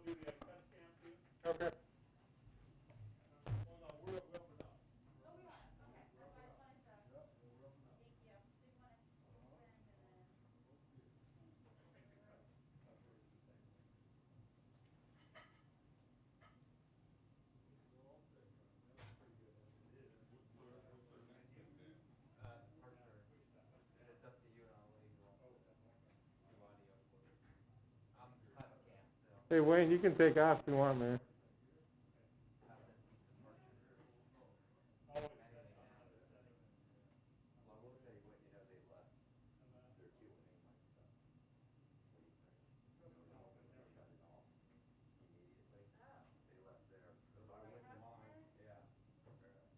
do the cut scan too. Okay. Well, no, we're open up. Oh, we are, okay, that's why I just wanted to, Yep, we're open up. thank you, didn't wanna resend and then. I think the cut works the same way. We're all set, that's pretty good as it is. What's our next thing, Dan? Parts are, it's up to you and I'll let you all set up. Do audio for it. I'm cut scan, so. Hey, Wayne, you can take off if you want, man. I'll send piece of parts or Always set anything up, now. set them in. Well, I will tell you what, you know, they left And then. their Q and A mic stuff. What do you think? No, but They never. shut it off immediately. Oh. They left there. Cause I They went to have mine, that? yeah.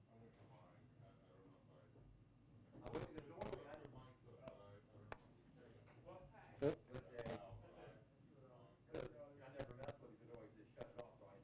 I went to mine, I don't know if I. I went to the one Put that I. mics up, but I don't know if we say it. Well, Okay. Yep. But they, Wow, that's it. fine. cause I never messed with it, cause I always just shut it off, so I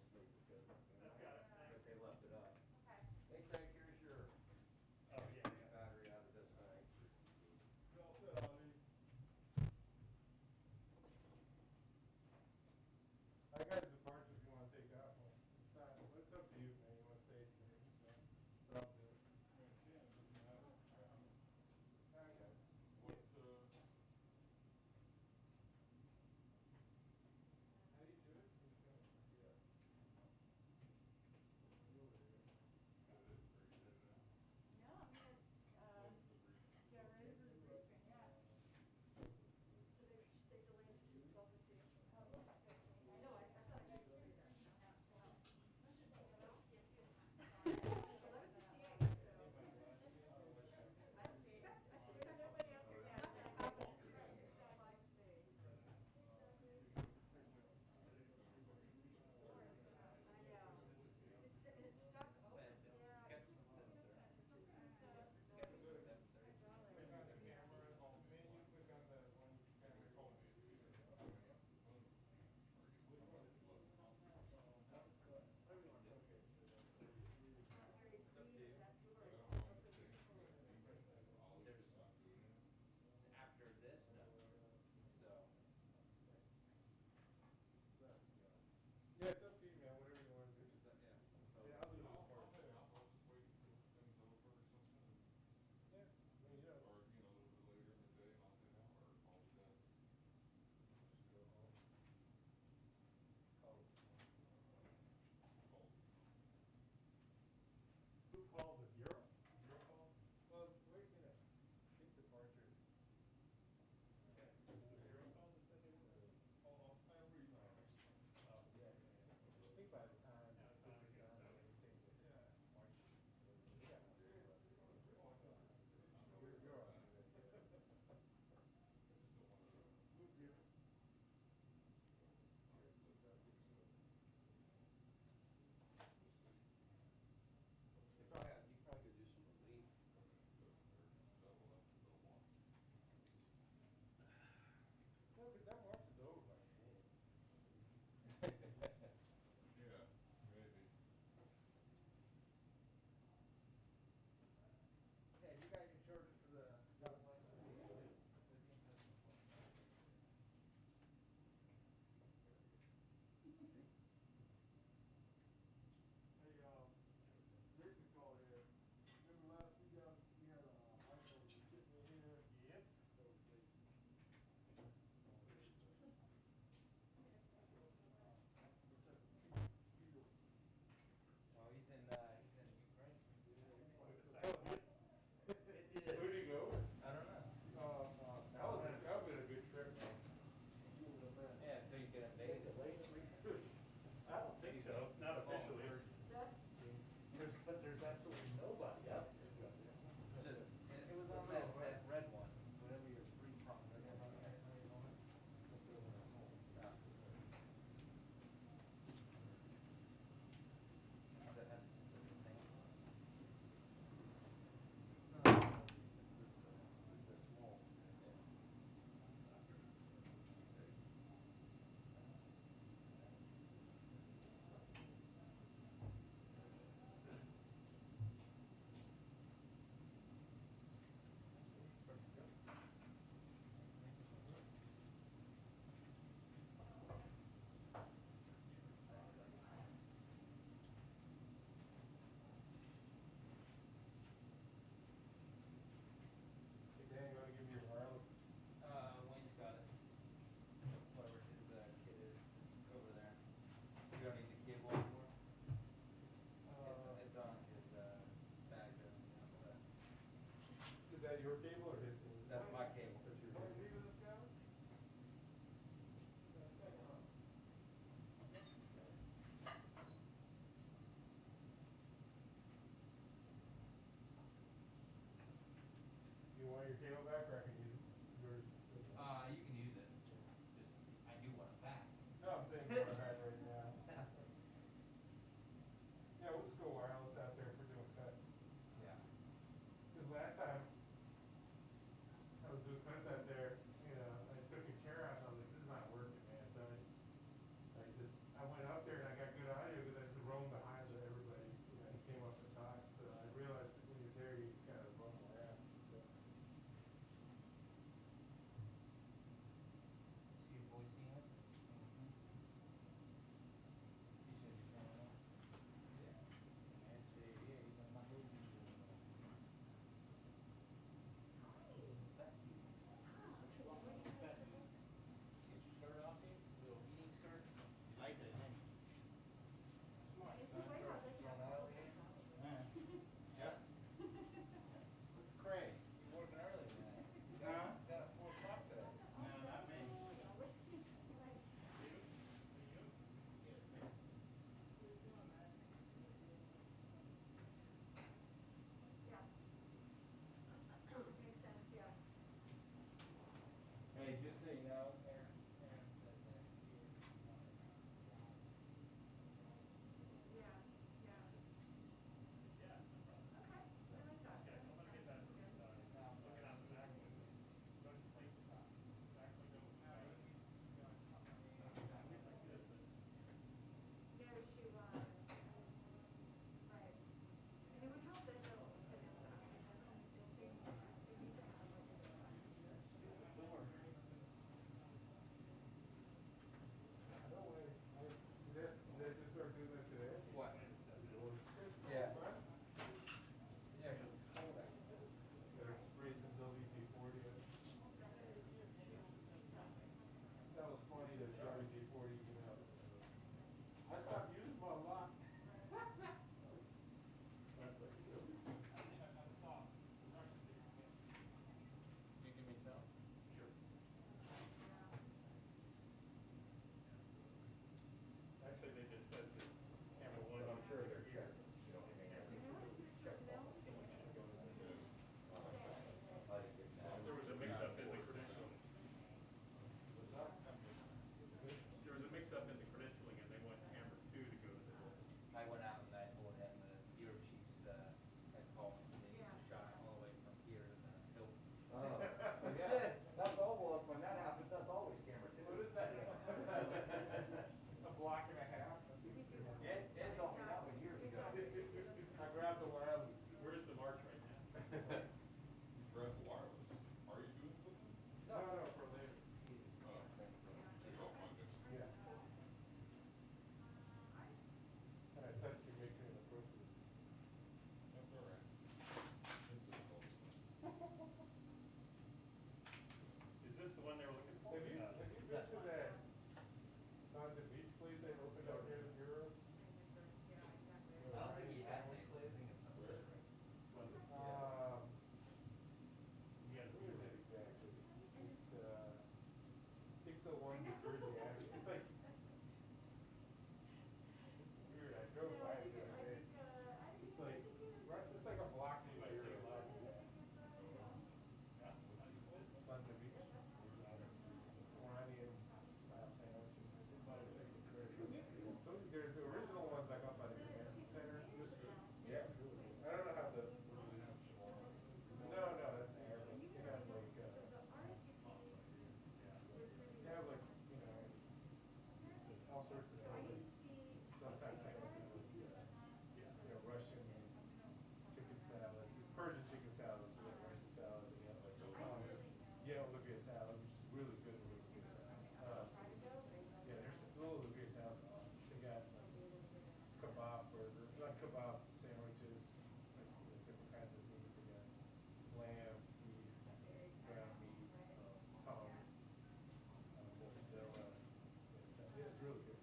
your cable or his cable? That's my cable. That's your Wanna cable. leave this guy? You want your cable back, or I can use yours? You can use it. Just, I do want it back. No, I'm saying you want it back right now. Yeah, we'll just go wireless out there if we're doing cuts. Yeah. Cause last time, I was doing cuts out there, you know, I took a chair out and I was like, this is not working, man, so I went up there and I got good audio because I just roamed behind everybody, you know, he came up to talk, so I realized that when you're there, you just gotta roam around, so. See your voice in it? He said you're coming on. Yeah. And I said, yeah, he's on my movie. Thank you. Get your skirt off here, little eating skirt. You like that, didn't you? Smart, son. Yep. Look at Craig. You're working early tonight. Huh? You got a 4 o'clock today. No, not me. Hey, just so you know, Aaron said that here. No way. Did they just start doing that today? What? Or- Yeah. What? Yeah, 'cause it's cold out. They're spraying WD-40 in it. That was funny, that WD-40, you know. I stopped using my lock. That's like silly. You give me some? Sure. Actually, they just said that camera one. I'm sure they're checking, you know, I mean, check all the things. I didn't get that. There was a mix-up in the credentialing. What's that? There was a mix-up in the credentialing and they want camera 2 to go to the door. I went out and I told him the bureau chiefs had called me, so they shot all the way from here to the Hilton. Oh, yeah, that's all, well, when that happens, that's always camera 2. What is that? A block and a half? Ed told me that one years ago. I grabbed the wireless. Where's the march right now? You grabbed the wireless. Are you doing something? No, for later. Oh, take off my desk. Yeah. And I touched your maker in the process. That's all right. It's difficult. Is this the one they were looking for? Have you been to that on the beach place they opened out here in the Bureau? I don't think he had any, I think it's something Where? different. Where is it exactly? It's 601 New Jersey Avenue. It's like, it's weird. I drove by it the other day. It's like, right, it's like a block from the Bureau. Sun to beach. Iranian style sandwiches. Those, they're the original ones I got by the convention center. Just good. Yeah. I don't know how the. No, that's the air. It has like, they have like, you know, all sorts of stuff. Sometimes sandwiches with, you know, Russian chicken salad, Persian chicken salad, so you have Russian salad, and you have like, yeah, Olivia salad, which is really good Olivia salad. Yeah, there's little Olivia salad. They got like kebab burger, not kebab sandwiches, like different kinds of meat. They got lamb, beef, ground meat, tongue, mozzarella. Yeah, it's really good.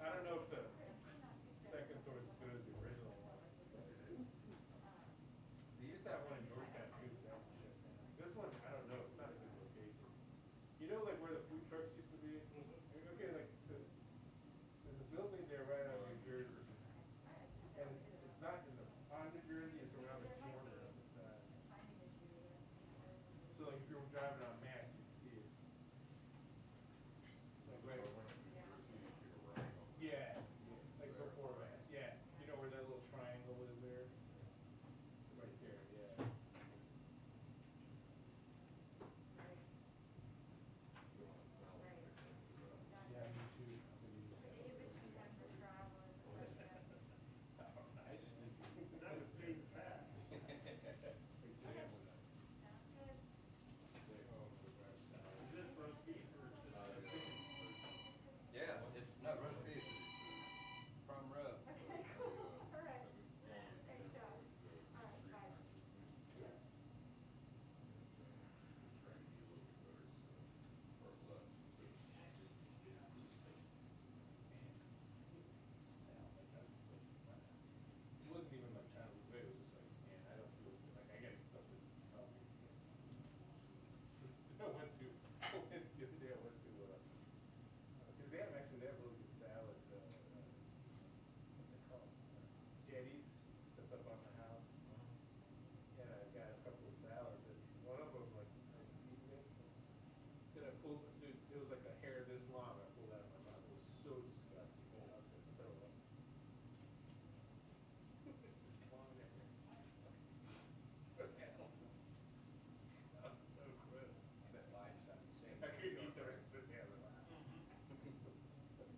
I don't know if the second store is as good as the original one. They used to have one in Georgetown too, but that was shut trucks used to be. Okay, like, so, there's a building there right on New Jersey. And it's not in the, on New Jersey, it's around the corner of the side. So like if you were driving on Mass, you'd see it. Like right, yeah, like before Mass, yeah. You know where that little triangle is there? Right there, yeah. Yeah, me too. I just need to. That was paid back. Wait till the end of the night. Stay home and grab Is salad. this roast beef or is this? I think it's Yeah, it's, no, roast beef, prime rub. Okay, cool. All right. Thanks, John. All right, bye. It wasn't even like trying to lose weight, it was just like, man, I don't feel good, like I gotta get something healthy. I went to, the other day I went to, cause they have really good salads, what's it called? Jetties, that's up on the house. And I got a couple of salads, and one of them like, nice vegan. Then I pulled, dude, it was like a hair this long, I pulled out of my mouth, it was so disgusting, man, I was gonna throw up. This long hair. What the hell? That was so gross. That lie just happened the same. I couldn't eat the rest of the other one.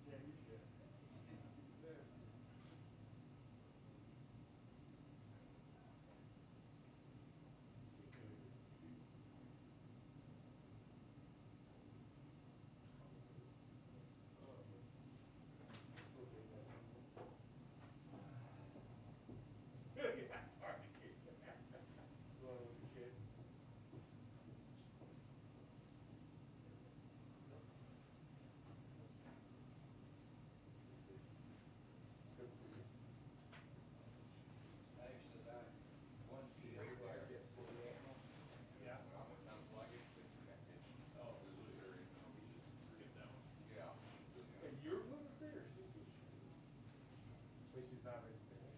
Yeah, you did. Yeah, sorry. You wanna look at kid? Good for you. I actually got one kid Yeah, over there. yeah, so yeah. Yeah. What sounds like it, but it's, Oh. military. Skip that one. Yeah. Hey, you're military or she's military? Wait, she's not vegetarian?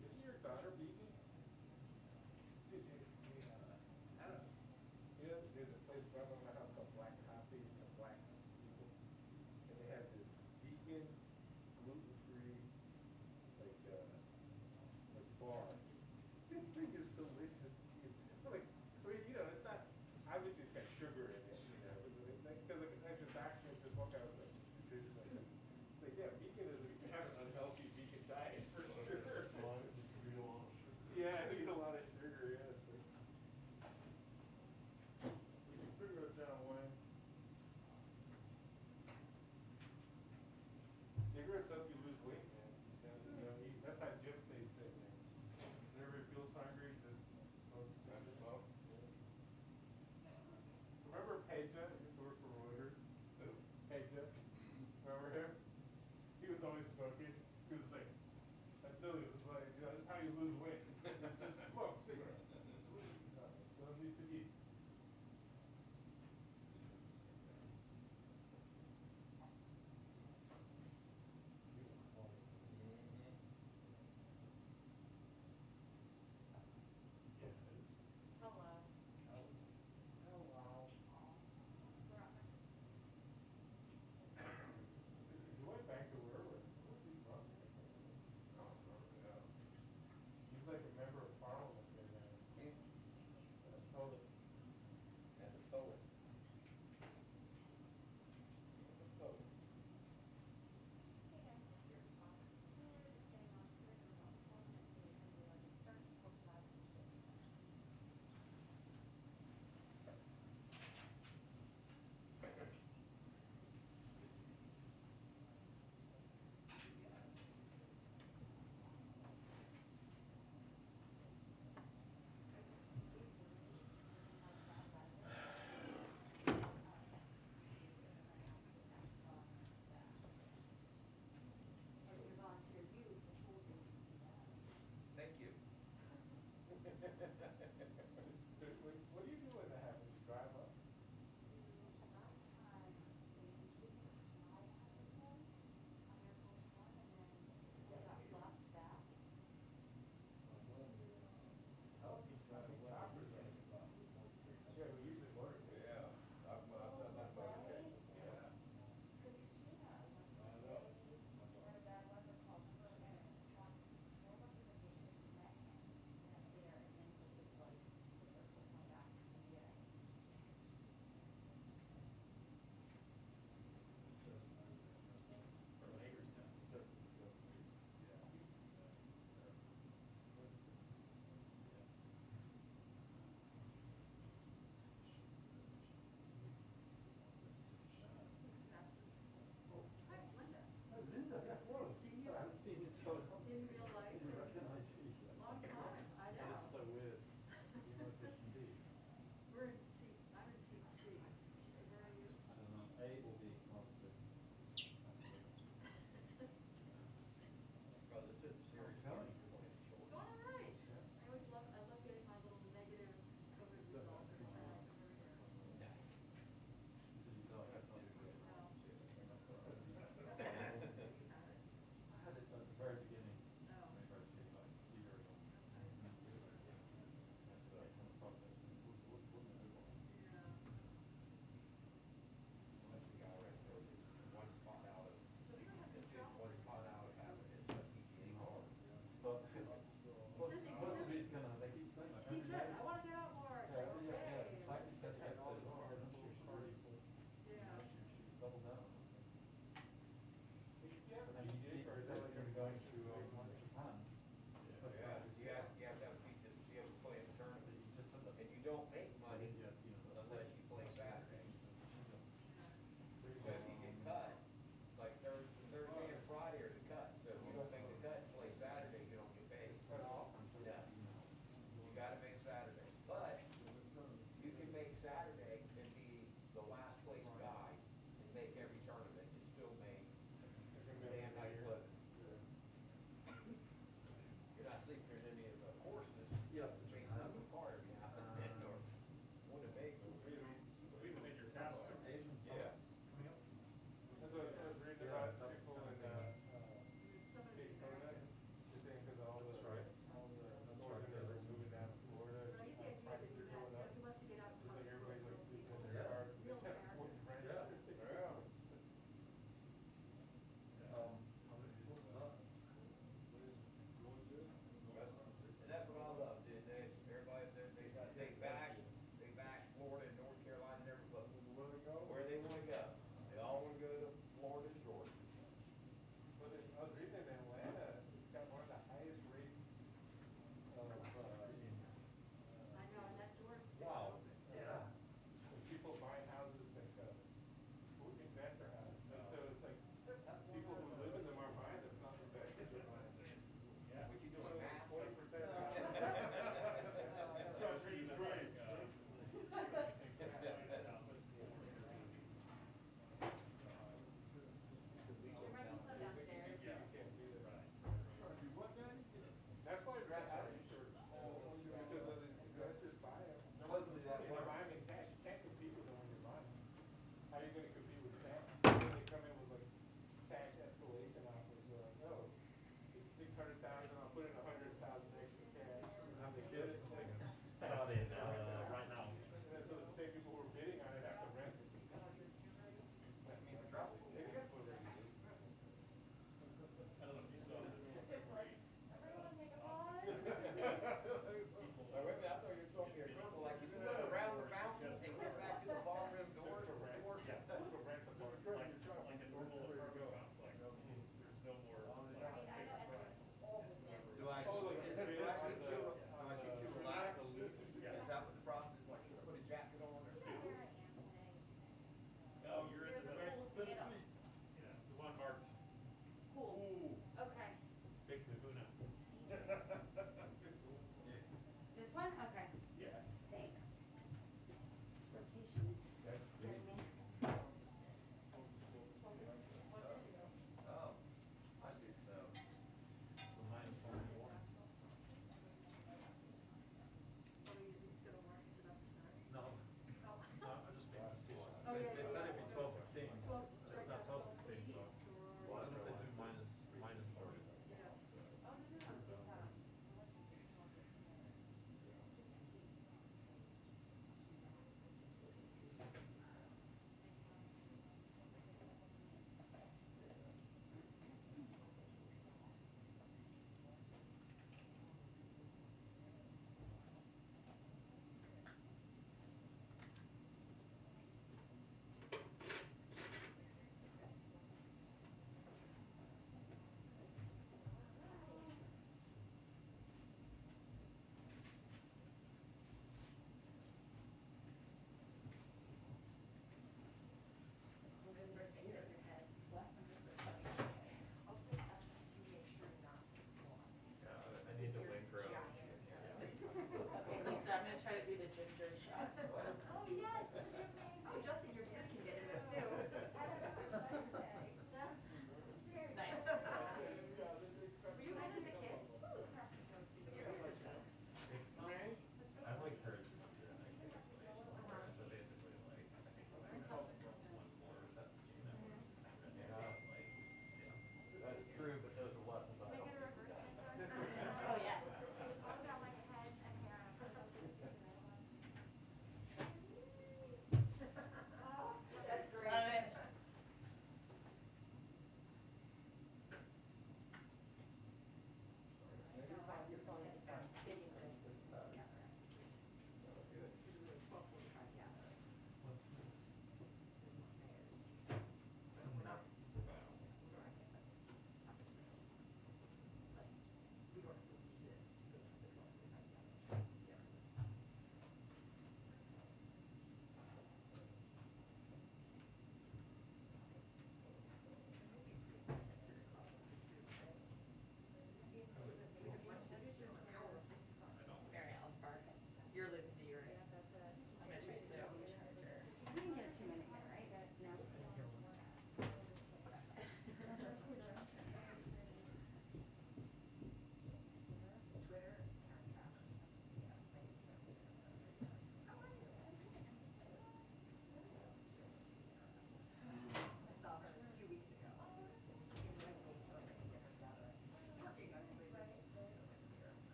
Isn't your daughter vegan? I don't know. You know, there's a place right by my house called Black Coffee, some black people. And they have this vegan, gluten-free, like bar. This thing is delicious. Like, I mean, you know, it's not, obviously it's got sugar in it, you know. Because like the doctor at this one guy was like, nutritionist. It's like, yeah, vegan is, you can have an unhealthy vegan diet for sure. Yeah, I eat a lot of sugar, yeah. It's like, we can cigarettes down, Wayne. Cigarettes help you lose weight, man. You know, that's how Jim stays fit, man. Whenever he feels hungry, he just smokes a cigarette. Smoke? Remember Peja, who used to work for Reuters? Who? Peja, remember him? He was always smoking. He was like, I tell you, it's like, you know, this is how you lose weight. Just smoke cigarettes. Don't need to eat. Hello. Hello. We're on. He went back to where was he from? He's like a member of parliament in a poet. And the poet. The poet. Hey guys, what's your response? We were just getting on Twitter about 4 minutes away from the 11 start to post about it. And your volunteer youth have told you to do that. Thank you. What do you do when that happens? You drive up?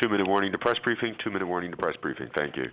2-minute warning to press briefing, 2-minute warning to press briefing. Thank you.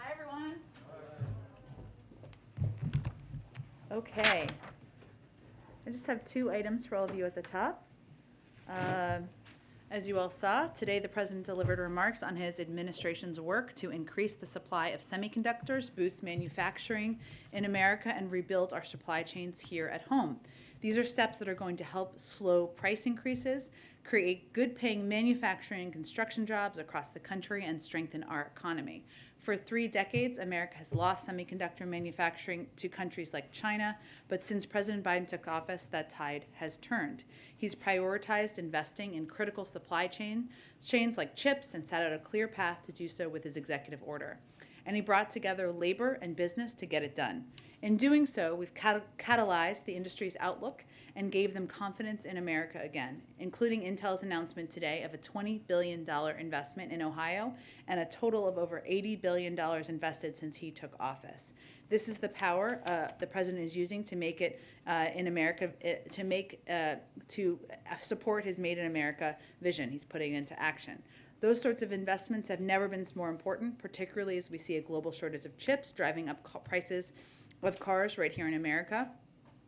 Hi, everyone. Okay. I just have 2 items for all of you at the top. As you all saw, today the President delivered remarks on his administration's work to increase the supply of semiconductors, boost manufacturing in America, and rebuild our supply chains here at home. These are steps that are going to help slow price increases, create good-paying manufacturing and construction jobs across the country, and strengthen our economy. For 3 decades, America has lost semiconductor manufacturing to countries like China, but since President Biden took office, that tide has turned. He's prioritized investing in critical supply chains like chips and set out a clear path to do so with his executive order. And he brought together labor and business to get it done. In doing so, we've catalyzed the industry's outlook and gave them confidence in America again, including Intel's announcement today of a $20 billion investment in Ohio and a total of over $80 billion invested since he took office. This is the power the president is using to make it in America, to support his Made in America vision. He's putting it into action. Those sorts of investments have never been more important, particularly as we see a global shortage of chips driving up prices of cars right here in America.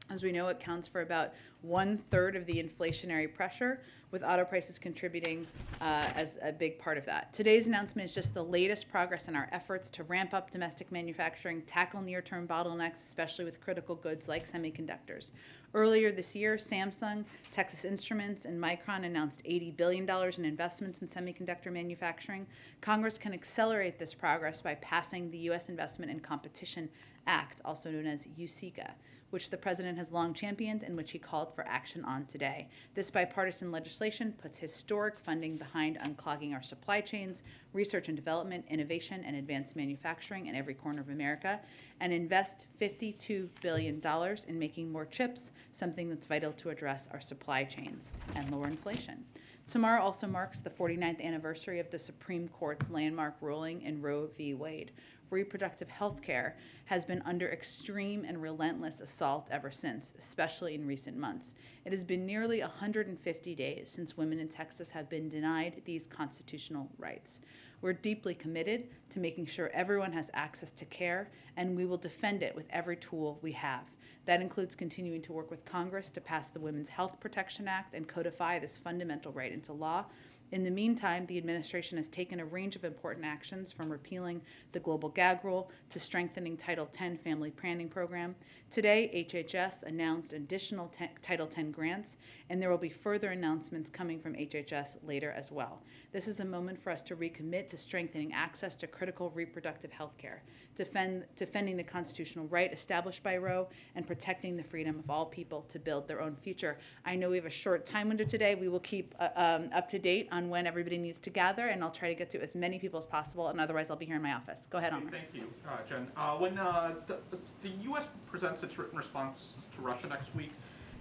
As we know, it counts for about 1/3 of the inflationary pressure, with auto prices contributing as a big part of that. Today's announcement is just the latest progress in our efforts to ramp up domestic manufacturing, tackle near-term bottlenecks, especially with critical goods like semiconductors. Earlier this year, Samsung, Texas Instruments, and Micron announced $80 billion in investments in semiconductor manufacturing. Congress can accelerate this progress by passing the U.S. Investment and Competition Act, also known as USICA, which the president has long championed and which he called for action on today. This bipartisan legislation puts historic funding behind unclogging our supply chains, research and development, innovation, and advanced manufacturing in every corner of America, and invest $52 billion in making more chips, something that's vital to address our supply chains and lower inflation. Tomorrow also marks the 49th anniversary of the Supreme Court's landmark ruling in Roe v. Wade. Reproductive health care has been under extreme and relentless assault ever since, especially in recent months. It has been nearly 150 days since women in Texas have been denied these constitutional rights. We're deeply committed to making sure everyone has access to care, and we will defend it with every tool we have. That includes continuing to work with Congress to pass the Women's Health Protection Act and codify this fundamental right into law. In the meantime, the administration has taken a range of important actions, from repealing the global gag rule to strengthening Title X family planning program. Today, HHS announced additional Title X grants, and there will be further announcements coming from HHS later as well. This is a moment for us to recommit to strengthening access to critical reproductive health care, defending the constitutional right established by Roe, and protecting the freedom of all people to build their own future. I know we have a short time window today. We will keep up to date on when everybody needs to gather, and I'll try to get to as many people as possible, and otherwise I'll be here in my office. Go ahead, Omar. Thank you, Jen. When the U.S. presents its written response to Russia next week,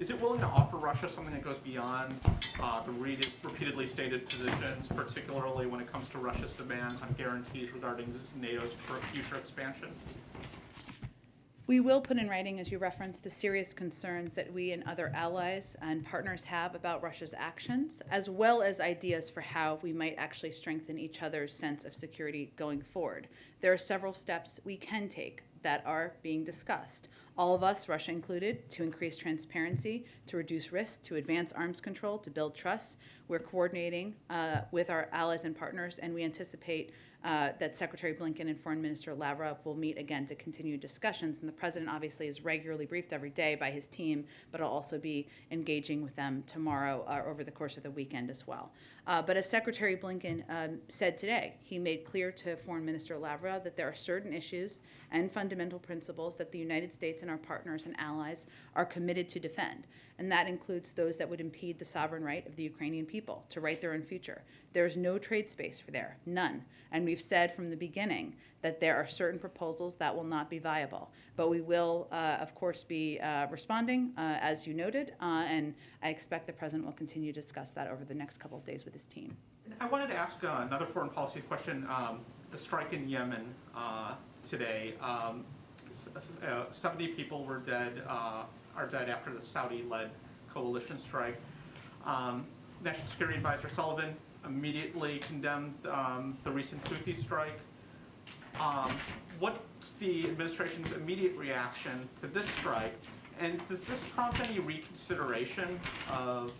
is it willing to offer Russia something that goes beyond the repeatedly stated positions, particularly when it comes to Russia's demands on guarantees regarding NATO's future expansion? We will put in writing, as you referenced, the serious concerns that we and other allies and partners have about Russia's actions, as well as ideas for how we might actually strengthen each other's sense of security going forward. There are several steps we can take that are being discussed. All of us, Russia included, to increase transparency, to reduce risk, to advance arms control, to build trust. We're coordinating with our allies and partners, and we anticipate that Secretary Blinken and Foreign Minister Lavrov will meet again to continue discussions. And the President obviously is regularly briefed every day by his team, but I'll also be engaging with them tomorrow over the course of the weekend as well. But as Secretary Blinken said today, he made clear to Foreign Minister Lavrov that there are certain issues and fundamental principles that the United States and our partners and allies are committed to defend. And that includes those that would impede the sovereign right of the Ukrainian people to write their own future. There is no trade space for there, none. And we've said from the beginning that there are certain proposals that will not be viable. But we will, of course, be responding, as you noted, and I expect the President will continue to discuss that over the next couple of days with his team. I wanted to ask another foreign policy question. The strike in Yemen today, 70 people are dead after the Saudi-led coalition strike. National Security Advisor Sullivan immediately condemned the recent Houthi strike. What's the administration's immediate reaction to this strike? And does this prompt any reconsideration of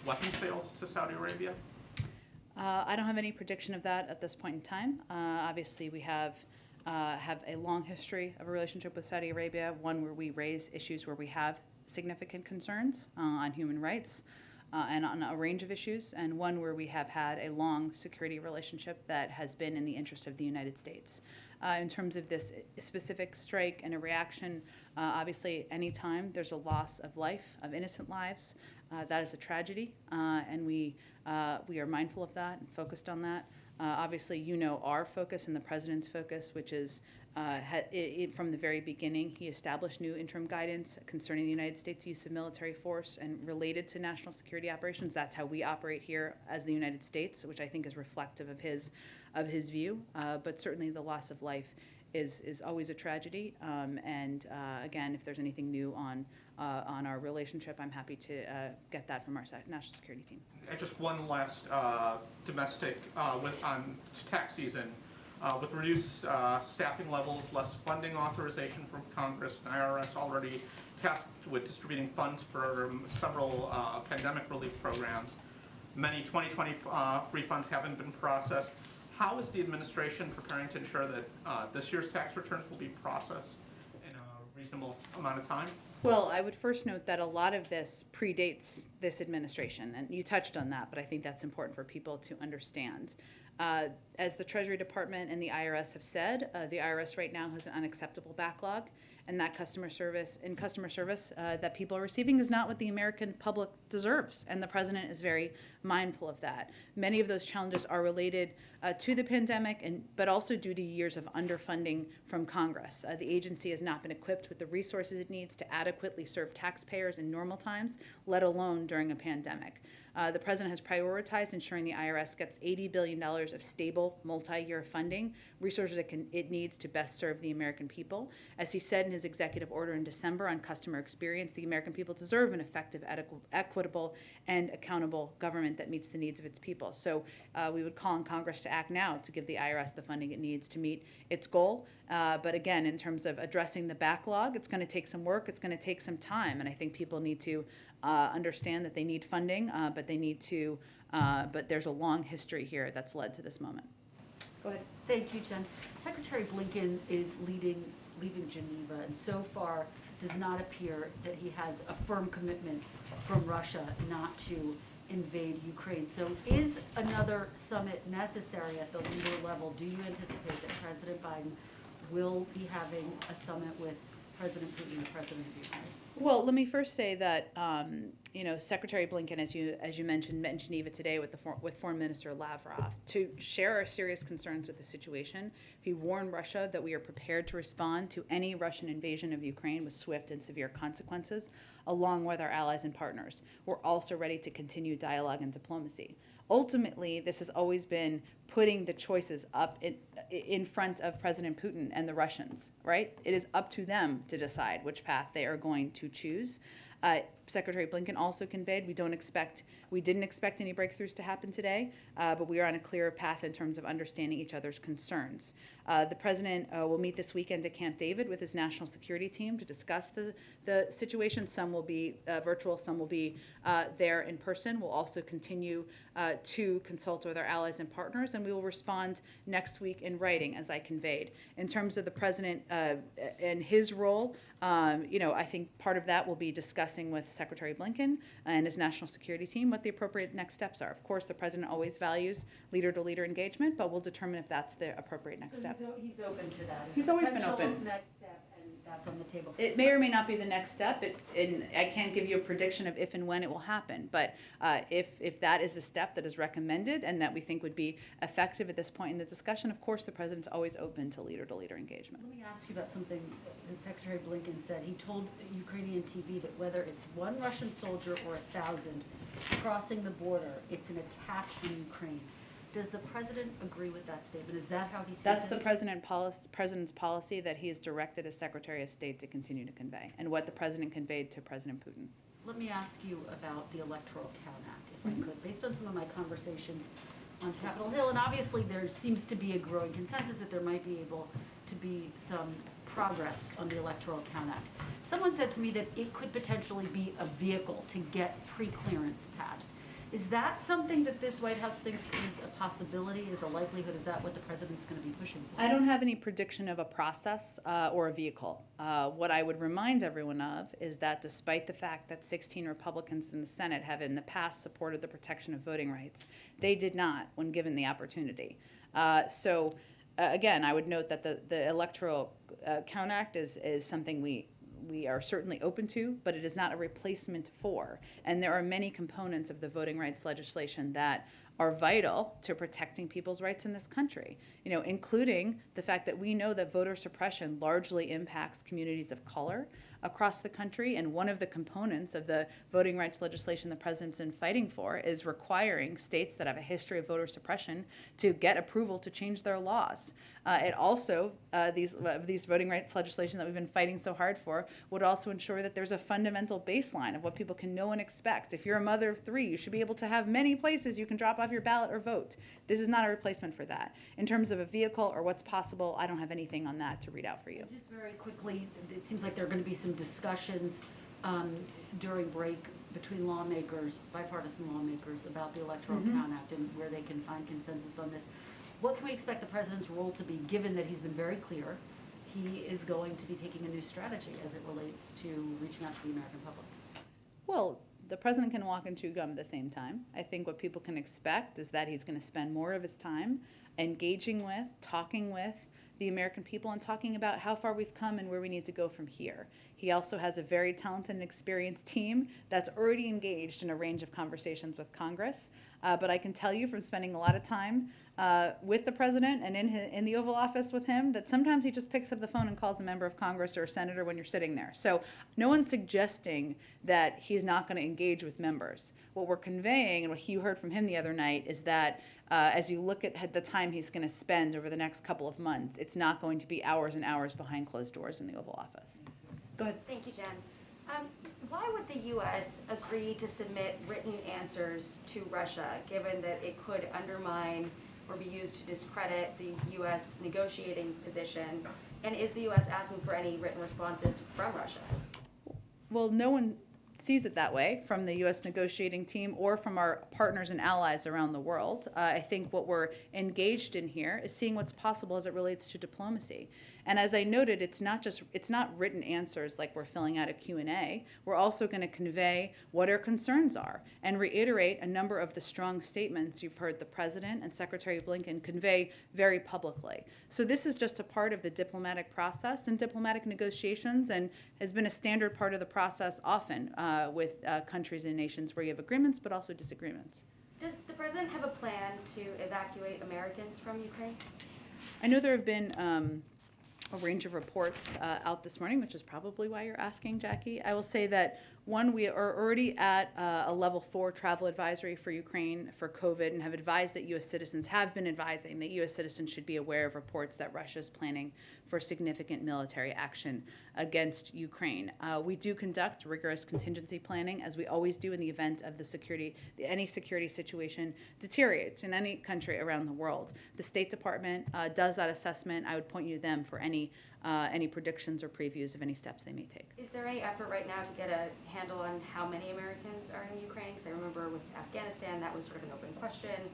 weapon sales to Saudi Arabia? I don't have any prediction of that at this point in time. Obviously, we have a long history of a relationship with Saudi Arabia, one where we raise issues where we have significant concerns on human rights and on a range of issues, and one where we have had a long security relationship that has been in the interest of the United States. In terms of this specific strike and a reaction, obviously anytime there's a loss of life, of innocent lives, that is a tragedy, and we are mindful of that and focused on that. Obviously, you know our focus and the President's focus, which is from the very beginning, he established new interim guidance concerning the United States' use of military force and related to national security operations. That's how we operate here as the United States, which I think is reflective of his view. But certainly the loss of life is always a tragedy. And again, if there's anything new on our relationship, I'm happy to get that from our national security team. And just one last domestic on tax season. With reduced staffing levels, less funding authorization from Congress, and IRS already tasked with distributing funds for several pandemic relief programs. Many 2020 refunds haven't been processed. How is the administration preparing to ensure that this year's tax returns will be processed in a reasonable amount of time? Well, I would first note that a lot of this predates this administration, and you touched on that, but I think that's important for people to understand. As the Treasury Department and the IRS have said, the IRS right now has an unacceptable backlog, and that customer service that people are receiving is not what the American public deserves, and the President is very mindful of that. Many of those challenges are related to the pandemic, but also due to years of underfunding from Congress. The agency has not been equipped with the resources it needs to adequately serve taxpayers in normal times, let alone during a pandemic. The President has prioritized ensuring the IRS gets $80 billion of stable multi-year funding, resources it needs to best serve the American people. As he said in his executive order in December on customer experience, the American people deserve an effective, equitable, and accountable government that meets the needs of its people. So we would call on Congress to act now to give the IRS the funding it needs to meet its goal. But again, in terms of addressing the backlog, it's going to take some work, it's going to take some time, and I think people need to understand that they need funding, but there's a long history here that's led to this moment. Go ahead. Thank you, Jen. Secretary Blinken is leaving Geneva, and so far does not appear that he has a firm commitment from Russia not to invade Ukraine. So is another summit necessary at the leader level? Do you anticipate that President Biden will be having a summit with President Putin, the President of Ukraine? Well, let me first say that Secretary Blinken, as you mentioned, met in Geneva today with with Foreign Minister Lavrov to share our serious concerns with the situation. He warned Russia that we are prepared to respond to any Russian invasion of Ukraine with swift and severe consequences, along with our allies and partners. We're also ready to continue dialogue and diplomacy. Ultimately, this has always been putting the choices up in front of President Putin and the Russians, right? It is up to them to decide which path they are going to choose. Secretary Blinken also conveyed we didn't expect any breakthroughs to happen today, but we are on a clearer path in terms of understanding each other's concerns. The president will meet this weekend at Camp David with his national security team to discuss the situation. Some will be virtual, some will be there in person. We'll also continue to consult with our allies and partners, and we will respond next week in writing, as I conveyed. In terms of the president and his role, I think part of that will be discussing with Secretary Blinken and his national security team what the appropriate next steps are. Of course, the president always values leader-to-leader engagement, but we'll determine if that's the appropriate next step. He's open to that. He's always been open. Next step, and that's on the table. It may or may not be the next step, and I can't give you a prediction of if and when it will happen, but if that is the step that is recommended and that we think would be effective at this point in the discussion, of course, the president's always open to leader-to-leader engagement. Let me ask you about something that Secretary Blinken said. He told Ukrainian TV that whether it's one Russian soldier or 1,000 crossing the border, it's an attack on Ukraine. Does the president agree with that statement? Is that how he sees it? That's the president's policy that he has directed as Secretary of State to continue to convey, and what the president conveyed to President Putin. Let me ask you about the Electoral Count Act, if I could. Based on some of my conversations on Capitol Hill, and obviously there seems to be a growing consensus that there might be able to be some progress on the Electoral Count Act. Someone said to me that it could potentially be a vehicle to get pre-clearance passed. Is that something that this White House thinks is a possibility, is a likelihood? Is that what the president's going to be pushing for? I don't have any prediction of a process or a vehicle. What I would remind everyone of is that despite the fact that 16 Republicans in the Senate have in the past supported the protection of voting rights, they did not when given the opportunity. Again, I would note that the Electoral Count Act is something we are certainly open to, but it is not a replacement for. And there are many components of the voting rights legislation that are vital to protecting people's rights in this country, including the fact that we know that voter suppression largely impacts communities of color across the country. And one of the components of the voting rights legislation the president's been fighting for is requiring states that have a history of voter suppression to get approval to change their laws. It also, these voting rights legislation that we've been fighting so hard for would also ensure that there's a fundamental baseline of what people can know and expect. If you're a mother of 3, you should be able to have many places you can drop off your ballot or vote. This is not a replacement for that. In terms of a vehicle or what's possible, I don't have anything on that to read out for you. Just very quickly, it seems like there are going to be some discussions during break between lawmakers, bipartisan lawmakers, about the Electoral Count Act and where they can find consensus on this. What can we expect the president's role to be, given that he's been very clear he is going to be taking a new strategy as it relates to reaching out to the American public? Well, the president can walk and chew gum at the same time. I think what people can expect is that he's going to spend more of his time engaging with, talking with the American people and talking about how far we've come and where we need to go from here. He also has a very talented and experienced team that's already engaged in a range of conversations with Congress. But I can tell you from spending a lot of time with the president and in the Oval Office with him that sometimes he just picks up the phone and calls a member of Congress or a senator when you're sitting there. So no one's suggesting that he's not going to engage with members. What we're conveying, and what you heard from him the other night, is that as you look at the time he's going to spend over the next couple of months, it's not going to be hours and hours behind closed doors in the Oval Office. Go ahead. Thank you, Jen. Why would the U.S. agree to submit written answers to Russia, given that it could undermine or be used to discredit the U.S. negotiating position? And is the U.S. asking for any written responses from Russia? Well, no one sees it that way from the U.S. negotiating team or from our partners and allies around the world. I think what we're engaged in here is seeing what's possible as it relates to diplomacy. And as I noted, it's not written answers like we're filling out a Q&A. We're also going to convey what our concerns are and reiterate a number of the strong statements you've heard the President and Secretary Blinken convey very publicly. So this is just a part of the diplomatic process and diplomatic negotiations, and has been a standard part of the process often with countries and nations where you have agreements but also disagreements. Does the President have a plan to evacuate Americans from Ukraine? I know there have been a range of reports out this morning, which is probably why you're asking, Jackie. I will say that, one, we are already at a level 4 travel advisory for Ukraine for COVID, and have advised that U.S. citizens have been advising that U.S. citizens should be aware of reports that Russia is planning for significant military action against Ukraine. We do conduct rigorous contingency planning, as we always do in the event of any security situation deteriorates in any country around the world. The State Department does that assessment. I would point you to them for any predictions or previews of any steps they may take. Is there any effort right now to get a handle on how many Americans are in Ukraine? Because I remember with Afghanistan, that was sort of an open question.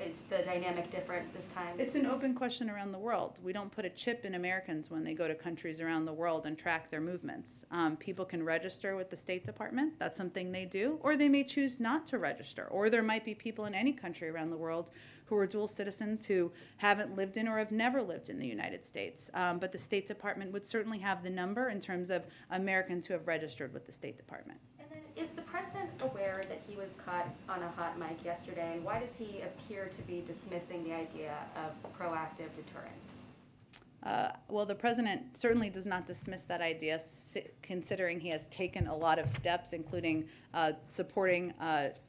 Is the dynamic different this time? It's an open question around the world. We don't put a chip in Americans when they go to countries around the world and track their movements. People can register with the State Department. That's something they do. Or they may choose not to register. Or there might be people in any country around the world who are dual citizens who haven't lived in or have never lived in the United States. But the State Department would certainly have the number in terms of Americans who have registered with the State Department. And then, is the President aware that he was caught on a hot mic yesterday, and why does he appear to be dismissing the idea of proactive deterrence? Well, the President certainly does not dismiss that idea, considering he has taken a lot of steps, including supporting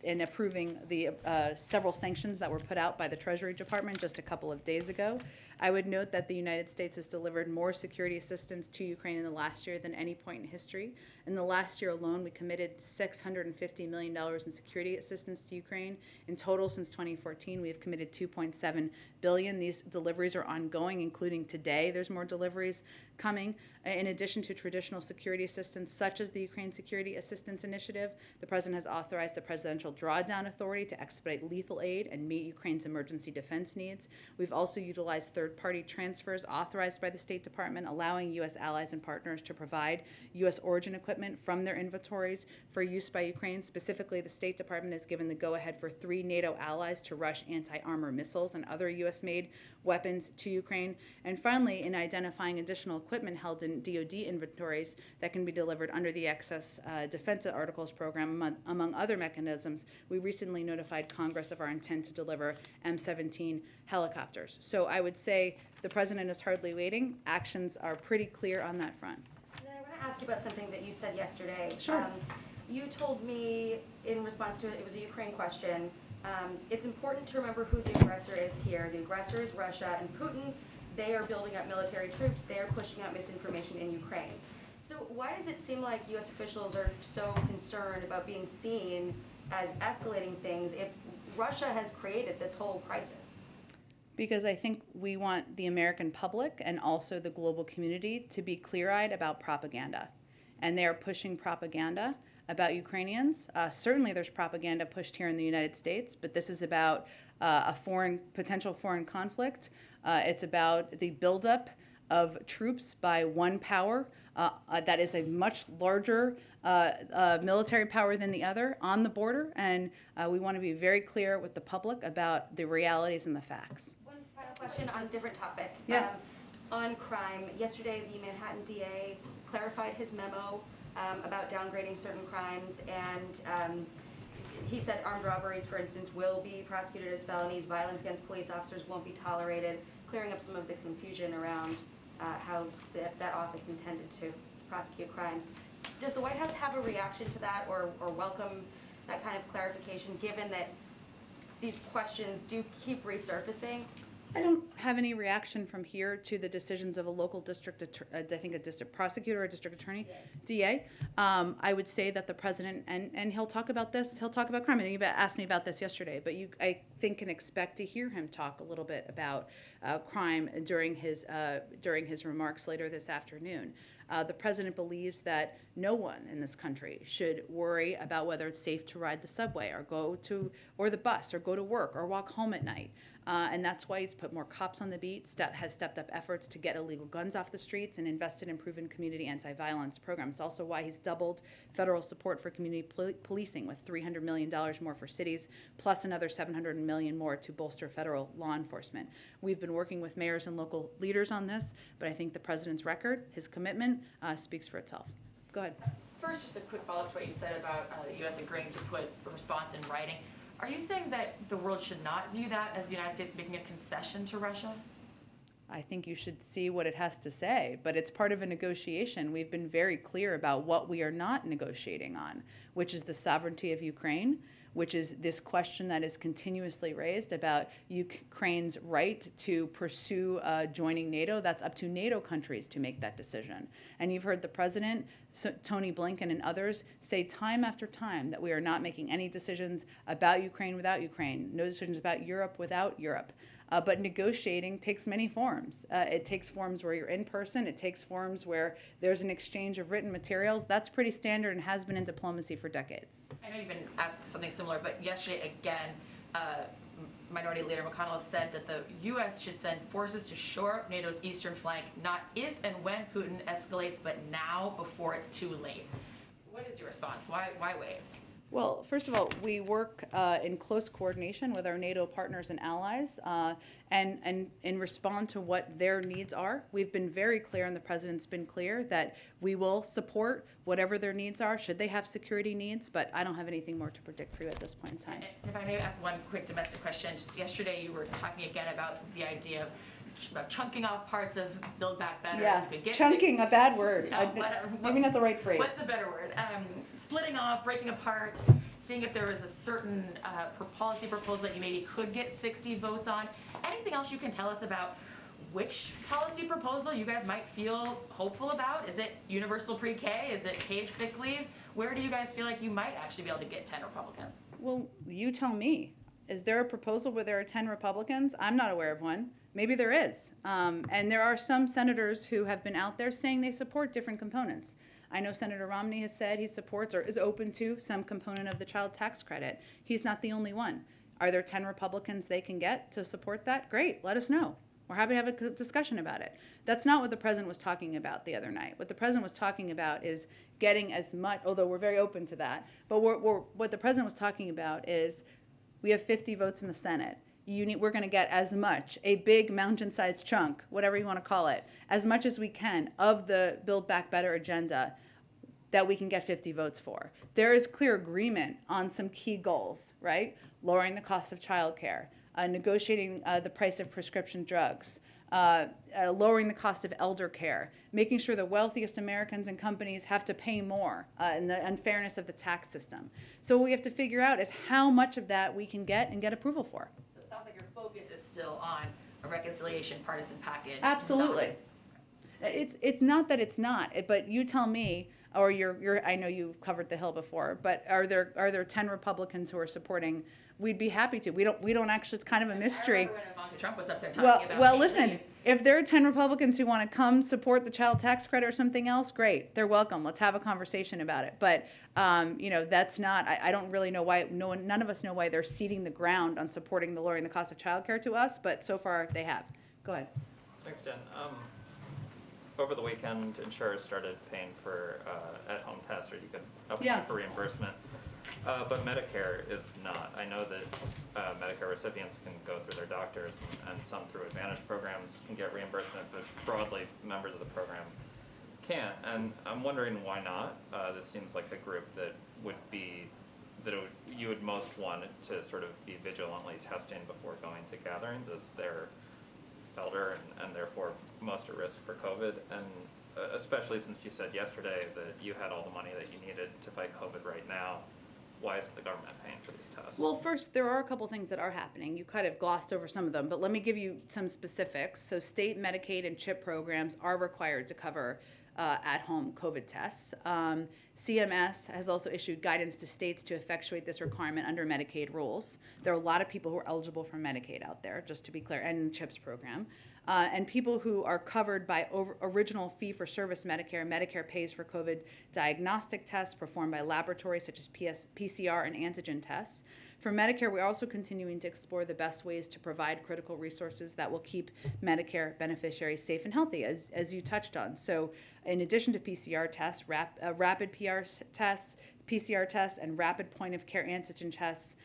and approving the several sanctions that were put out by the Treasury Department just a couple of days ago. I would note that the United States has delivered more security assistance to Ukraine in the last year than any point in history. In the last year alone, we committed $650 million in security assistance to Ukraine. In total, since 2014, we have committed $2.7 billion. These deliveries are ongoing, including today. There's more deliveries coming. In addition to traditional security assistance, such as the Ukraine Security Assistance Initiative, the President has authorized the Presidential Drawdown Authority to expedite lethal aid and meet Ukraine's emergency defense needs. We've also utilized third-party transfers authorized by the State Department, allowing U.S. allies and partners to provide U.S. origin equipment from their inventories for use by Ukraine. Specifically, the State Department has given the go-ahead for 3 NATO allies to rush anti-armor missiles and other U.S.-made weapons to Ukraine. And finally, in identifying additional equipment held in DoD inventories that can be delivered under the Excess Defense Articles Program, among other mechanisms, we recently notified Congress of our intent to deliver M17 helicopters. So I would say the President is hardly waiting. Actions are pretty clear on that front. And then I want to ask you about something that you said yesterday. Sure. You told me in response to it was a Ukraine question, it's important to remember who the aggressor is here. The aggressor is Russia and Putin. They are building up military troops. They are pushing out misinformation in Ukraine. So why does it seem like U.S. officials are so concerned about being seen as escalating things if Russia has created this whole crisis? Because I think we want the American public and also the global community to be clear-eyed about propaganda. And they are pushing propaganda about Ukrainians. Certainly there's propaganda pushed here in the United States, but this is about a potential foreign conflict. It's about the buildup of troops by one power that is a much larger military power than the other on the border, and we want to be very clear with the public about the realities and the facts. One final question on a different topic. Yeah. On crime, yesterday the Manhattan DA clarified his memo about downgrading certain crimes, and he said armed robberies, for instance, will be prosecuted as felonies. Violence against police officers won't be tolerated, clearing up some of the confusion around how that office intended to prosecute crimes. Does the White House have a reaction to that, or welcome that kind of clarification, given that these questions do keep resurfacing? I don't have any reaction from here to the decisions of a local district, I think a district prosecutor or district attorney, DA. I would say that the President, and he'll talk about this, he'll talk about crime, and he asked me about this yesterday, but I think can expect to hear him talk a little bit about crime during his remarks later this afternoon. The president believes that no one in this country should worry about whether it's safe to ride the subway or the bus or go to work or walk home at night. And that's why he's put more cops on the beat, has stepped up efforts to get illegal guns off the streets, and invested in proven community anti-violence programs. It's also why he's doubled federal support for community policing with $300 million more for cities, plus another $700 million more to bolster federal law enforcement. We've been working with mayors and local leaders on this, but I think the president's record, his commitment, speaks for itself. Go ahead. First, just a quick follow-up to what you said about the U.S. agreeing to put a response in writing. Are you saying that the world should not view that as the United States making a concession to Russia? I think you should see what it has to say, but it's part of a negotiation. We've been very clear about what we are not negotiating on, which is the sovereignty of Ukraine, which is this question that is continuously raised about Ukraine's right to pursue joining NATO. That's up to NATO countries to make that decision. And you've heard the president, Tony Blinken, and others say time after time that we are not making any decisions about Ukraine without Ukraine, no decisions about Europe without Europe. But negotiating takes many forms. It takes forms where you're in person. It takes forms where there's an exchange of written materials. That's pretty standard and has been in diplomacy for decades. I know you've been asked something similar, but yesterday again, Minority Leader McConnell said that the U.S. should send forces to shore up NATO's eastern flank, not if and when Putin escalates, but now before it's too late. So what is your response? Why wait? Well, first of all, we work in close coordination with our NATO partners and allies and respond to what their needs are. We've been very clear, and the president's been clear, that we will support whatever their needs are, should they have security needs, but I don't have anything more to predict for you at this point in time. And if I may ask one quick domestic question, just yesterday you were talking again about the idea of chunking off parts of Build Back Better. Yeah, You could get chunking, 60, a bad word. whatever. Maybe not the right phrase. What's the better word? Splitting off, breaking apart, seeing if there was a certain policy proposal that you maybe could get 60 votes on. Anything else you can tell us about which policy proposal you guys might feel hopeful about? Is it universal pre-K? Is it paid sick leave? Where do you guys feel like you might actually be able to get 10 Republicans? Well, you tell me. Is there a proposal where there are 10 Republicans? I'm not aware of one. Maybe there is. And there are some senators who have been out there saying they support different components. I know Senator Romney has said he supports or is open to some component of the child tax credit. He's not the only one. Are there 10 Republicans they can get to support that? Great, let us know. We're happy to have a discussion about it. That's not what the president was talking about the other night. What the president was talking about is getting as much, although we're very open to that, but what the president was talking about is we have 50 votes in the Senate. We're going to get as much, a big mountain-sized chunk, whatever you want to call it, as much as we can of the Build Back Better agenda that we can get 50 votes for. There is clear agreement on some key goals, right? Lowering the cost of childcare, negotiating the price of prescription drugs, lowering the cost of elder care, making sure the wealthiest Americans and companies have to pay more, and the unfairness of the tax system. So what we have to figure out is how much of that we can get and get approval for. So it sounds like your focus is still on a reconciliation partisan package. Absolutely. It's not that it's not, but you tell me, or I know you've covered the Hill before, but are there 10 Republicans who are supporting? We'd be happy to. We don't actually, it's kind of a mystery. I remember when Ivanka Trump was up there talking about well, listen, if there are 10 Republicans who want to come support the child tax credit or something else, great. They're welcome. Let's have a conversation about it. But, that's not, I don't really know why, none of us know why they're ceding the ground on supporting the lowering the cost of childcare to us, but so far they have. Go ahead. Thanks, Jen. Over the weekend, insurers started paying for at-home tests, or you could apply for reimbursement. But Medicare is not. I know that Medicare recipients can go through their doctors, and some through Advantage programs can get reimbursement, but broadly, members of the program can't. And I'm wondering why not. This seems like a group that you would most want to sort of be vigilantly testing before going to gatherings, as they're elder and therefore most at risk for COVID. And especially since you said yesterday that you had all the money that you needed to fight COVID right now, why isn't the government paying for these tests? Well, first, there are a couple things that are happening. You kind of glossed over some of them, but let me give you some specifics. So state Medicaid and CHIP programs are required to cover at-home COVID tests. CMS has also issued guidance to states to effectuate this requirement under Medicaid rules. There are a lot of people who are eligible for Medicaid out there, just to be clear, and CHIPS program. And people who are covered by original fee-for-service Medicare. Medicare pays for COVID diagnostic tests performed by laboratories such as PCR and antigen tests. For Medicare, we're also continuing to explore the best ways to provide critical resources that will keep Medicare beneficiaries safe and healthy, as you touched on. So in addition to PCR tests, rapid PCR tests, and rapid point-of-care antigen tests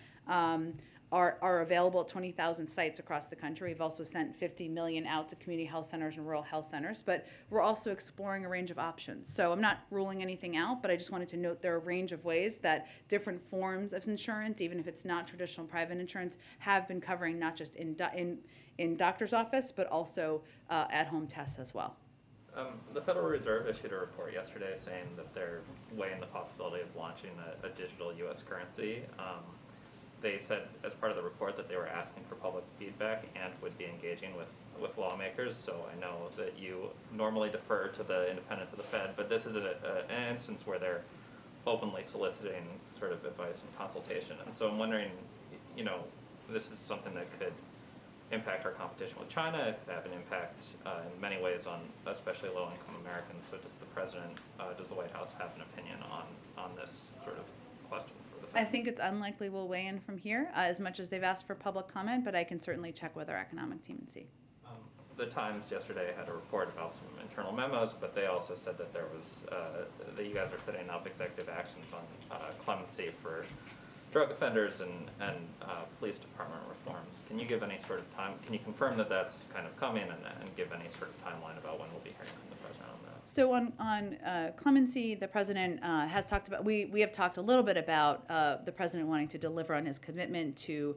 are available at 20,000 sites across the country. We've also sent 50 million out to community health centers and rural health centers, but we're also exploring a range of options. So I'm not ruling anything out, but I just wanted to note there are a range of ways that different forms of insurance, even if it's not traditional private insurance, have been covering not just in doctor's office, but also at-home tests as well. The Federal Reserve issued a report yesterday saying that they're weighing the possibility of launching a digital U.S. currency. They said as part of the report that they were asking for public feedback and would be engaging with lawmakers. So I know that you normally defer to the independence of the Fed, but this is an instance where they're openly soliciting sort of advice and consultation. And so I'm wondering, this is something that could impact our competition with China. It could have an impact in many ways on especially low-income Americans. So does the White House have an opinion on this sort of question? I think it's unlikely we'll weigh in from here, as much as they've asked for public comment, but I can certainly check with our economic team and see. The Times yesterday had a report about some internal memos, but they also said that there was, that you guys are setting up executive actions on clemency for drug offenders and police department reforms. Can you give any sort of time, can you confirm that that's kind of coming and give any sort of timeline about when we'll be hearing from the president on that? So on clemency, the president has talked about, we have talked a little bit about the president wanting to deliver on his commitment to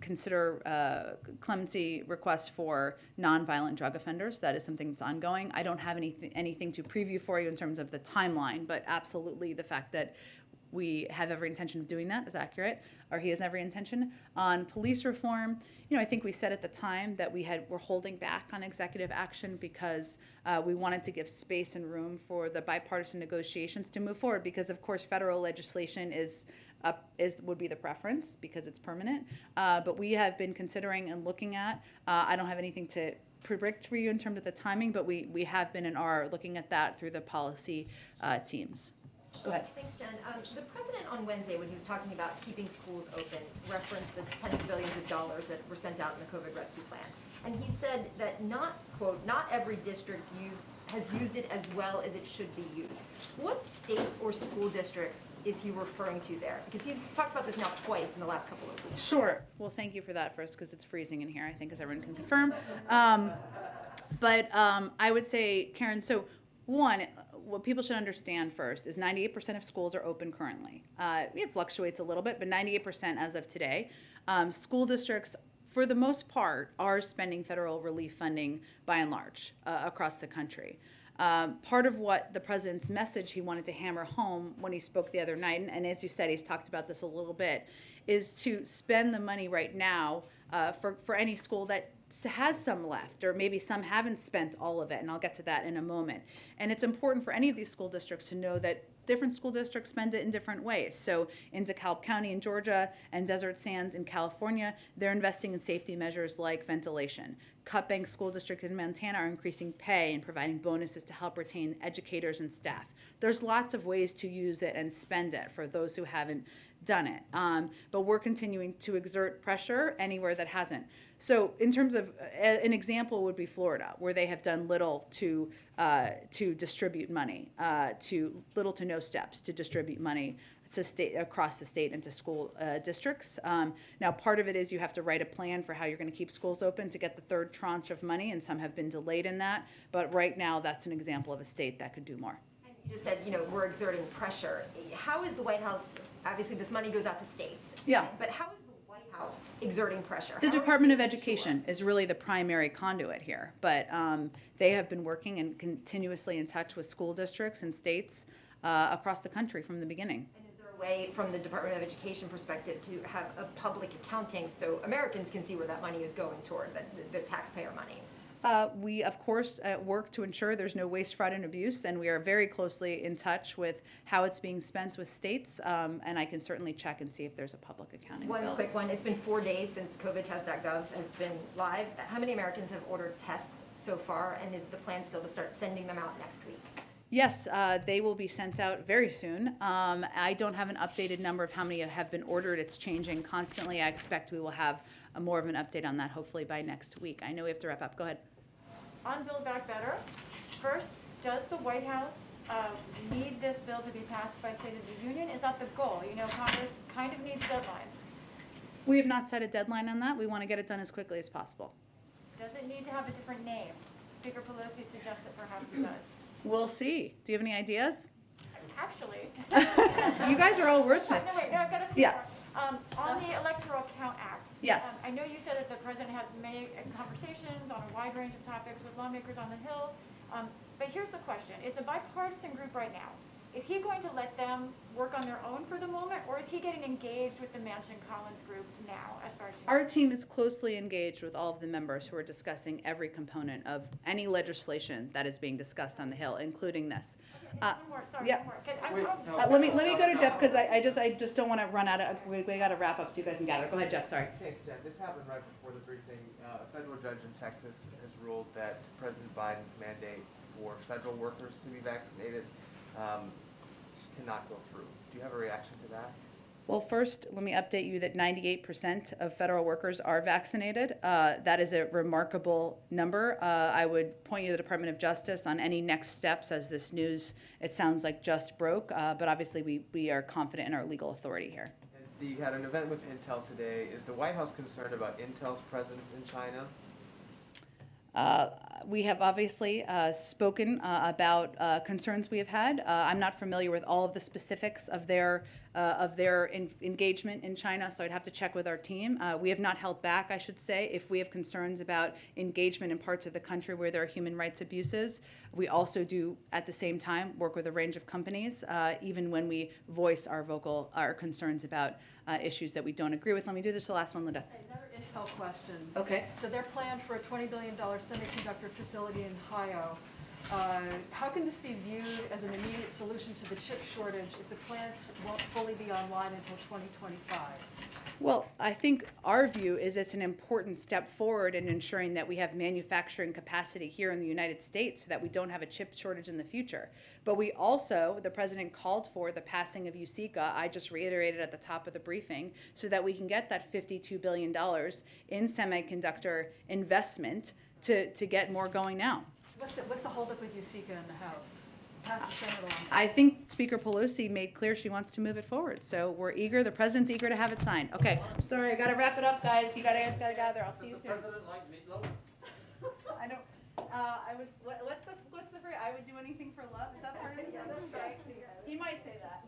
consider clemency requests for nonviolent drug offenders. That is something that's ongoing. I don't have anything to preview for you in terms of the timeline, but absolutely the fact that we have every intention of doing that is accurate, or he has every intention. On police reform, I think we said at the time that we're holding back on executive action because we wanted to give space and room for the bipartisan negotiations to move forward, because of course federal legislation would be the preference because it's permanent. But we have been considering and looking at, I don't have anything to predict for you in terms of the timing, but we have been and are looking at that through the policy teams. Go ahead. Thanks, Jen. The president on Wednesday, when he was talking about keeping schools open, referenced the tens of billions of dollars that were sent out in the COVID rescue plan. And he said that quote, not every district has used it as well as it should be used. What states or school districts is he referring to there? Because he's talked about this now twice in the last couple of weeks. Sure. Well, thank you for that first, because it's freezing in here, I think, as everyone can confirm. But I would say, Karen, so one, what people should understand first is 98% of schools are open currently. It fluctuates a little bit, but 98% as of today. School districts, for the most part, are spending federal relief funding by and large across the country. Part of what the president's message he wanted to hammer home when he spoke the other night, and as you said, he's talked about this a little bit, is to spend the money right now for any school that has some left, or maybe some haven't spent all of it, and I'll get to that in a moment. And it's important for any of these school districts to know that different school districts spend it in different ways. So in DeKalb County in Georgia and Desert Sands in California, they're investing in safety measures like ventilation. Cut Bank School District in Montana are increasing pay and providing bonuses to help retain educators and staff. There's lots of ways to use it and spend it for those who haven't done it. But we're continuing to exert pressure anywhere that hasn't. So in terms of, an example would be Florida, where they have done little to distribute money, to little to no steps to distribute money to state, across the state and to school districts. Now, part of it is you have to write a plan for how you're going to keep schools open to get the third tranche of money, and some have been delayed in that. But right now, that's an example of a state that could do more. You just said, we're exerting pressure. How is the White House, obviously this money goes out to states. Yeah. But how is the White House exerting pressure? The Department of Education is really the primary conduit here, but they have been working and continuously in touch with school districts and states across the country from the beginning. And is there a way from the Department of Education perspective to have a public accounting so Americans can see where that money is going toward, the taxpayer money? We, of course, work to ensure there's no waste, fraud, and abuse, and we are very closely in touch with how it's being spent with states, and I can certainly check and see if there's a public accounting bill. One quick one, it's been 4 days since covidtest.gov has been live. How many Americans have ordered tests so far, and is the plan still to start sending them out next week? Yes, they will be sent out very soon. I don't have an updated number of how many have been ordered. It's changing constantly. I expect we will have more of an update on that hopefully by next week. I know we have to wrap up. Go ahead. On Build Back Better, first, does the White House need this bill to be passed by State of the Union? Is that the goal? You know, Congress kind of needs deadlines. We have not set a deadline on that. We want to get it done as quickly as possible. Does it need to have a different name? Speaker Pelosi suggests that perhaps it does. We'll see. Do you have any ideas? Actually. You guys are all wordsmiths. No, wait, no, I've got a few Yeah. more. On the Electoral Count Act. Yes. I know you said that the president has many conversations on a wide range of topics with lawmakers on the Hill. But here's the question. It's a bipartisan group right now. Is he going to let them work on their own for the moment, or is he getting engaged with the Manchin-Collins group now, as far as you know? Our team is closely engaged with all of the members who are discussing every component of any legislation that is being discussed on the Hill, including this. One more, sorry, yeah. one more. 'Cause Let me go to Jeff, because I just don't want to run out of, we got to wrap up so you guys can gather. Go ahead, Jeff, sorry. Thanks, Jen. This happened right before the briefing. A federal judge in Texas has ruled that President Biden's mandate for federal workers to be vaccinated cannot go through. Do you have a reaction to that? Well, first, let me update you that 98% of federal workers are vaccinated. That is a remarkable number. I would point you to the Department of Justice on any next steps as this news, it sounds like, just broke. But obviously, we are confident in our legal authority here. And you had an event with Intel today. Is the White House concerned about Intel's presence in China? We have obviously spoken about concerns we have had. I'm not familiar with all of the specifics of their engagement in China, so I'd have to check with our team. We have not held back, I should say, if we have concerns about engagement in parts of the country where there are human rights abuses. We also do, at the same time, work with a range of companies, even when we voice our concerns about issues that we don't agree with. Let me do this the last one, Linda. Another Intel question. Okay. So they're planned for a $20 billion semiconductor facility in Ohio. How can this be viewed as an immediate solution to the chip shortage if the plants won't fully be online until 2025? Well, I think our view is it's an important step forward in ensuring that we have manufacturing capacity here in the United States so that we don't have a chip shortage in the future. But we also, the president called for the passing of USICA, I just reiterated at the top of the briefing, so that we can get that $52 billion in semiconductor investment to get more going now. What's the holdup with USICA in the House? Pass the Senate along. I think Speaker Pelosi made clear she wants to move it forward. So we're eager, the president's eager to have it signed. Okay, sorry, I gotta wrap it up, guys. You guys gotta gather. I'll see you soon. President like meatloaf? I don't, what's the phrase? I would do anything for love? Is that part of it? Yeah, that's right. He might say that.